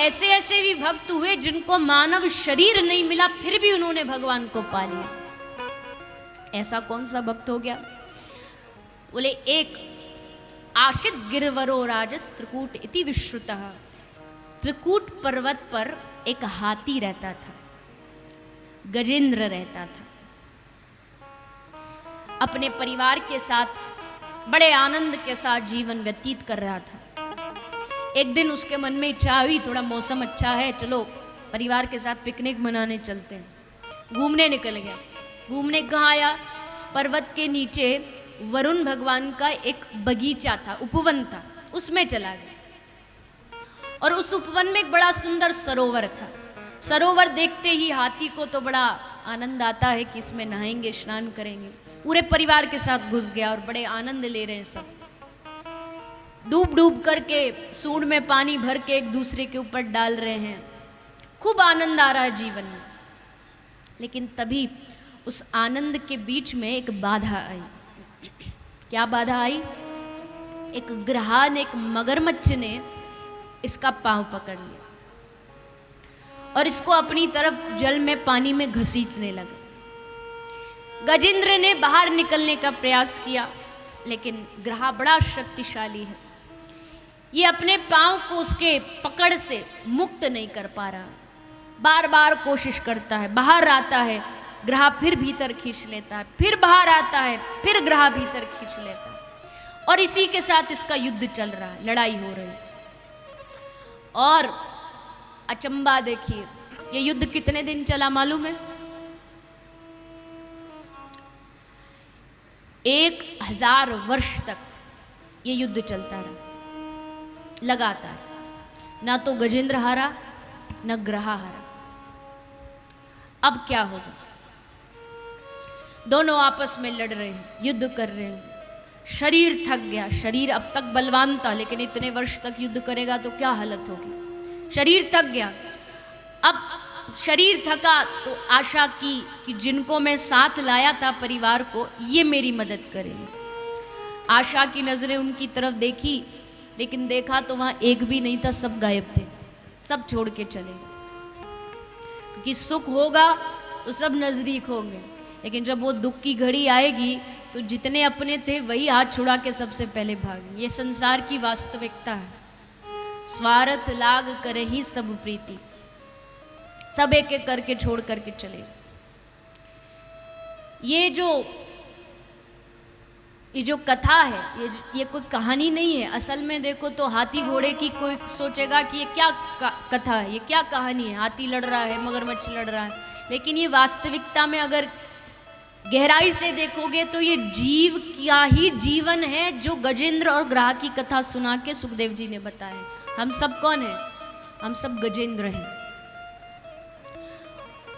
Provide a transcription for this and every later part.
ऐसे ऐसे भी भक्त हुए जिनको मानव शरीर नहीं मिला, फिर भी उन्होंने भगवान को पा लिया। ऐसा कौन सा भक्त हो गया? बोले एक आशित गिरवरो राजस त्रिकूट इति विश्रुतः। त्रिकूट पर्वत पर एक हाथी रहता था, गजेंद्र रहता था। अपने परिवार के साथ बड़े आनंद के साथ जीवन व्यतीत कर रहा था। एक दिन उसके मन में इच्छा हुई, थोड़ा मौसम अच्छा है, चलो परिवार के साथ पिकनिक मनाने चलते हैं। घूमने निकल गया। घूमने कहाँ आया? पर्वत के नीचे वरुण भगवान का एक बगीचा था, उपवन था, उसमें चला गया। और उस उपवन में एक बड़ा सुंदर सरोवर था। सरोवर देखते ही हाथी को तो बड़ा आनंद आता है कि इसमें नहाएंगे, स्नान करेंगे। पूरे परिवार के साथ घुस गया और बड़े आनंद ले रहे हैं सब। डूब डूब करके सूंड में पानी भर के एक दूसरे के ऊपर डाल रहे हैं। खूब आनंद आ रहा है जीवन में। लेकिन तभी उस आनंद के बीच में एक बाधा आई। क्या बाधा आई? एक ग्रहा ने, एक मगरमच्छ ने इसका पांव पकड़ लिया और इसको अपनी तरफ जल में, पानी में घसीटने लगा। गजेंद्र ने बाहर निकलने का प्रयास किया, लेकिन ग्रहा बड़ा शक्तिशाली है। ये अपने पांव को उसके पकड़ से मुक्त नहीं कर पा रहा। बार बार कोशिश करता है, बाहर आता है, ग्रहा फिर भीतर खींच लेता है, फिर बाहर आता है, फिर ग्रहा भीतर खींच लेता है। और इसी के साथ इसका युद्ध चल रहा है, लड़ाई हो रही है। और अचंबा देखिए, ये युद्ध कितने दिन चला मालूम है? 1000 वर्ष तक ये युद्ध चलता रहा लगातार। ना तो गजेंद्र हारा, न ग्रहा हारा। अब क्या होगा? दोनों आपस में लड़ रहे हैं, युद्ध कर रहे हैं। शरीर थक गया। शरीर अब तक बलवान था, लेकिन इतने वर्ष तक युद्ध करेगा तो क्या हालत होगी। शरीर थक गया। अब शरीर थका तो आशा की कि जिनको मैं साथ लाया था परिवार को, ये मेरी मदद करेंगे। आशा की नजरें उनकी तरफ देखी, लेकिन देखा तो वहां एक भी नहीं था, सब गायब थे, सब छोड़ के चले गए। क्योंकि सुख होगा तो सब नजदीक होंगे, लेकिन जब वो दुख की घड़ी आएगी तो जितने अपने थे वही हाथ छुड़ा के सबसे पहले भागे। ये संसार की वास्तविकता है। स्वार्थ लाग करे ही सब प्रीति, सब एक एक करके छोड़ करके चले। ये जो कथा है, ये कोई कहानी नहीं है। असल में देखो तो हाथी घोड़े की कोई सोचेगा कि ये क्या कथा है, ये क्या कहानी है, हाथी लड़ रहा है, मगरमच्छ लड़ रहा है। लेकिन ये वास्तविकता में अगर गहराई से देखोगे तो ये जीव क्या ही जीवन है, जो गजेंद्र और ग्रहा की कथा सुना के सुखदेव जी ने बताया। हम सब कौन है? हम सब गजेंद्र हैं।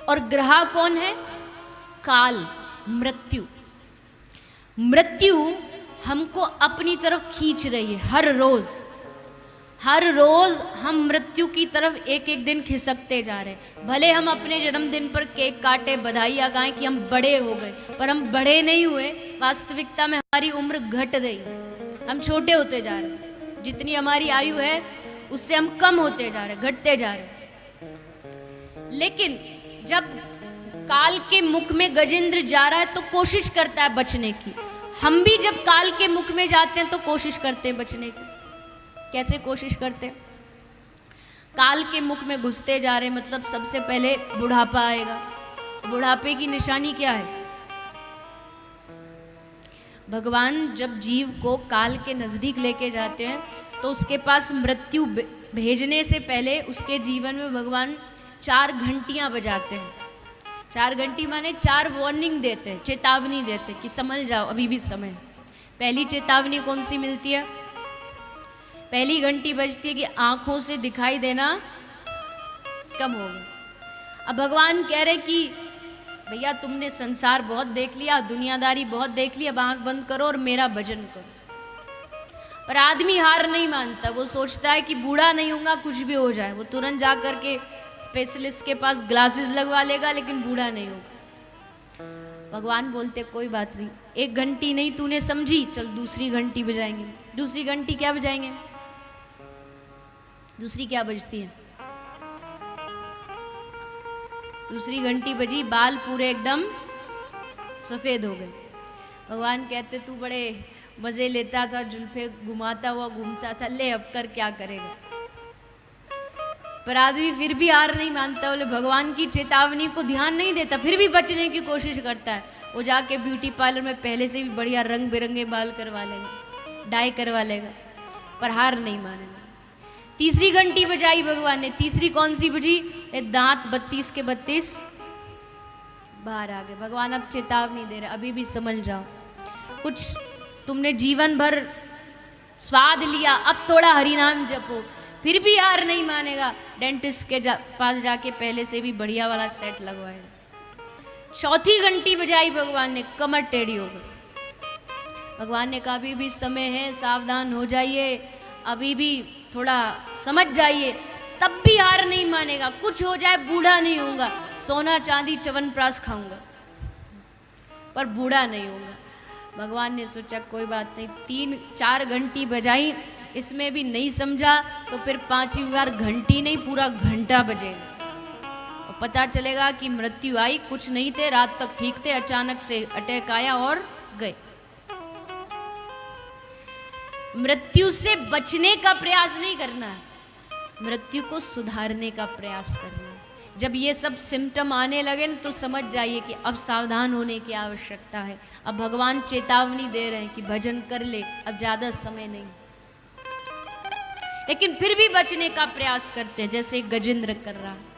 और ग्रहा कौन है? काल, मृत्यु। मृत्यु हमको अपनी तरफ खींच रही है। हर रोज हम मृत्यु की तरफ एक एक दिन खिसकते जा रहे हैं। भले हम अपने जन्मदिन पर केक काटे, बधाइयाँ गाएं कि हम बड़े हो गए, पर हम बड़े नहीं हुए। वास्तविकता में हमारी उम्र घट रही है, हम छोटे होते जा रहे हैं। जितनी हमारी आयु है उससे हम कम होते जा रहे हैं, घटते जा रहे हैं। लेकिन जब काल के मुख में गजेंद्र जा रहा है तो कोशिश करता है बचने की। हम भी जब काल के मुख में जाते हैं तो कोशिश करते हैं बचने की। कैसे कोशिश करते हैं? काल के मुख में घुसते जा रहे, मतलब सबसे पहले बुढ़ापा आएगा। बुढ़ापे की निशानी क्या है? भगवान जब जीव को काल के नजदीक लेके जाते हैं तो उसके पास मृत्यु भेजने से पहले उसके जीवन में भगवान 4 घंटियां बजाते हैं। 4 घंटी माने 4 वार्निंग देते हैं, चेतावनी देते हैं कि समझ जाओ, अभी भी समय है। पहली चेतावनी कौन सी मिलती है? पहली घंटी बजती है कि आंखों से दिखाई देना कम हो गया। अब भगवान कह रहे कि भैया तुमने संसार बहुत देख लिया, दुनियादारी बहुत देख ली, अब आंख बंद करो और मेरा भजन करो। पर आदमी हार नहीं मानता। वो सोचता है कि बूढ़ा नहीं होगा, कुछ भी हो जाए। वो तुरंत जा करके स्पेशलिस्ट के पास ग्लासेस लगवा लेगा, लेकिन बूढ़ा नहीं होगा। भगवान बोलते कोई बात नहीं, 1 घंटी नहीं तूने समझी, चल दूसरी घंटी बजाएंगे। दूसरी घंटी क्या बजाएंगे? दूसरी क्या बजती है? दूसरी घंटी बजी, बाल पूरे एकदम सफेद हो गए। भगवान कहते तू बड़े मजे लेता था, जुल्फे घुमाता हुआ घूमता था, ले अब कर क्या करेगा। पर आदमी फिर भी हार नहीं मानता, बोले भगवान की चेतावनी को ध्यान नहीं देता, फिर भी बचने की कोशिश करता है। वो जाके ब्यूटी पार्लर में पहले से भी बढ़िया रंग बिरंगे बाल करवा लेगा, डाई करवा लेगा, पर हार नहीं मानेगा। तीसरी घंटी बजाई भगवान ने। तीसरी कौन सी बजी? ये दांत 32 के 32 बाहर आ गए। भगवान अब चेतावनी दे रहे, अभी भी समझ जाओ, कुछ तुमने जीवन भर स्वाद लिया, अब थोड़ा हरिनाम जपो। फिर भी हार नहीं मानेगा, डेंटिस्ट के पास जाके पहले से भी बढ़िया वाला सेट लगवाएगा। चौथी घंटी बजाई भगवान ने, कमर टेढ़ी हो गई। भगवान ने कहा अभी भी समय है, सावधान हो जाइए, अभी भी थोड़ा समझ जाइए। तब भी हार नहीं मानेगा, कुछ हो जाए बूढ़ा नहीं होऊंगा, सोना चांदी च्यवनप्राश खाऊंगा, पर बूढ़ा नहीं होऊंगा। भगवान ने सोचा कोई बात नहीं, 3-4 घंटी बजाई, इसमें भी नहीं समझा तो फिर 5वीं बार घंटी नहीं पूरा घंटा बजेगा, और पता चलेगा कि मृत्यु आई। कुछ नहीं थे, रात तक ठीक थे, अचानक से अटैक आया और गए। मृत्यु से बचने का प्रयास नहीं करना है, मृत्यु को सुधारने का प्रयास करना है। जब ये सब सिम्टम आने लगे ना, तो समझ जाइए कि अब सावधान होने की आवश्यकता है। अब भगवान चेतावनी दे रहे हैं कि भजन कर ले, अब ज्यादा समय नहीं। लेकिन फिर भी बचने का प्रयास करते हैं, जैसे गजेंद्र कर रहा है।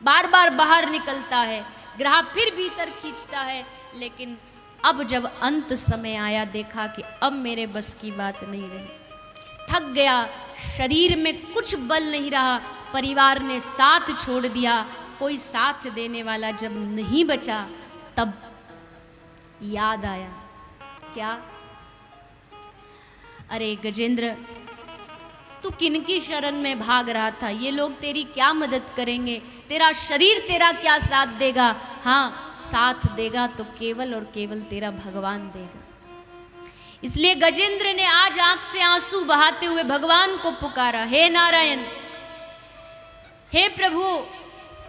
बार बार बाहर निकलता है, ग्राह फिर भीतर खींचता है, लेकिन अब जब अंत समय आया, देखा कि अब मेरे बस की बात नहीं रही, थक गया, शरीर में कुछ बल नहीं रहा, परिवार ने साथ छोड़ दिया, कोई साथ देने वाला जब नहीं बचा, तब याद आया। क्या? अरे गजेंद्र, तू किनकी शरण में भाग रहा था? ये लोग तेरी क्या मदद करेंगे? तेरा शरीर तेरा क्या साथ देगा? हाँ, साथ देगा तो केवल और केवल तेरा भगवान देगा। इसलिए गजेंद्र ने आज आंख से आंसू बहाते हुए भगवान को पुकारा, हे नारायण, हे प्रभु,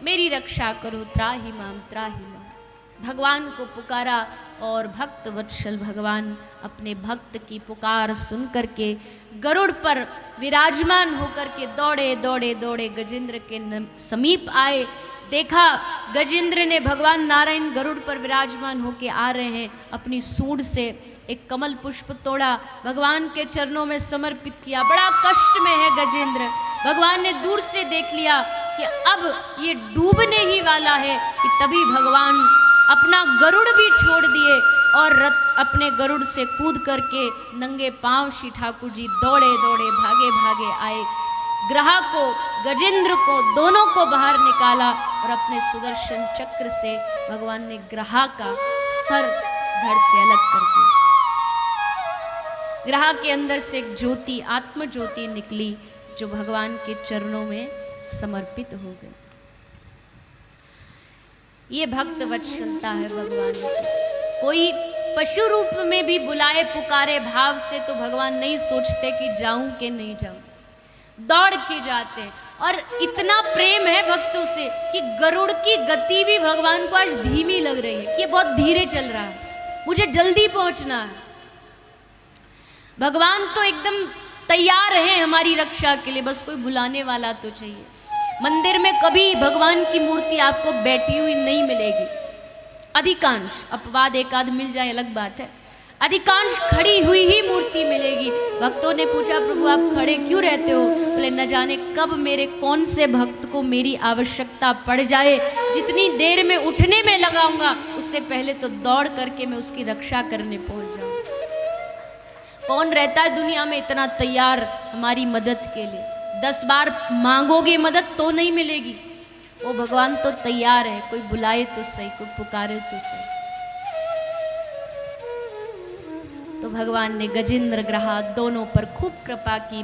मेरी रक्षा करो, त्राहि माम त्राहि माम। भगवान को पुकारा, और भक्त वत्सल भगवान अपने भक्त की पुकार सुन करके गरुड़ पर विराजमान होकर के दौड़े दौड़े दौड़े गजेंद्र के समीप आए। देखा गजेंद्र ने भगवान नारायण गरुड़ पर विराजमान होके आ रहे हैं, अपनी सूंड से एक कमल पुष्प तोड़ा, भगवान के चरणों में समर्पित किया। बड़ा कष्ट में है गजेंद्र। भगवान ने दूर से देख लिया कि अब ये डूबने ही वाला है, कि तभी भगवान अपना गरुड़ भी छोड़ दिए और अपने गरुड़ से कूद करके नंगे पांव श्री ठाकुर जी दौड़े दौड़े भागे भागे आए। ग्रह को, गजेंद्र को, दोनों को बाहर निकाला और अपने सुदर्शन चक्र से भगवान ने ग्रह का सर धड़ से अलग कर दिया। ग्रह के अंदर से एक ज्योति, आत्म ज्योति निकली, जो भगवान के चरणों में समर्पित हो गई। ये भक्त वत्सलता है भगवान की। कोई पशु रूप में भी बुलाए पुकारे भाव से, तो भगवान नहीं सोचते कि जाऊं कि नहीं जाऊं, दौड़ के जाते हैं। और इतना प्रेम है भक्तों से कि गरुड़ की गति भी भगवान को आज धीमी लग रही है, कि बहुत धीरे चल रहा है, मुझे जल्दी पहुंचना है। भगवान तो एकदम तैयार है हमारी रक्षा के लिए, बस कोई बुलाने वाला तो चाहिए। मंदिर में कभी भगवान की मूर्ति आपको बैठी हुई नहीं मिलेगी, अधिकांश, अपवाद एक आध मिल जाए अलग बात है, अधिकांश खड़ी हुई ही मूर्ति मिलेगी। भक्तों ने पूछा प्रभु आप खड़े क्यों रहते हो? बोले न जाने कब मेरे कौन से भक्त को मेरी आवश्यकता पड़ जाए, जितनी देर में उठने में लगाऊंगा उससे पहले तो दौड़ करके मैं उसकी रक्षा करने पहुंच जाऊं। कौन रहता है दुनिया में इतना तैयार हमारी मदद के लिए? 10 बार मांगोगे मदद तो नहीं मिलेगी, वो भगवान तो तैयार है, कोई बुलाए तो सही, कोई पुकारे तो सही। तो भगवान ने गजेंद्र ग्रह दोनों पर खूब कृपा की।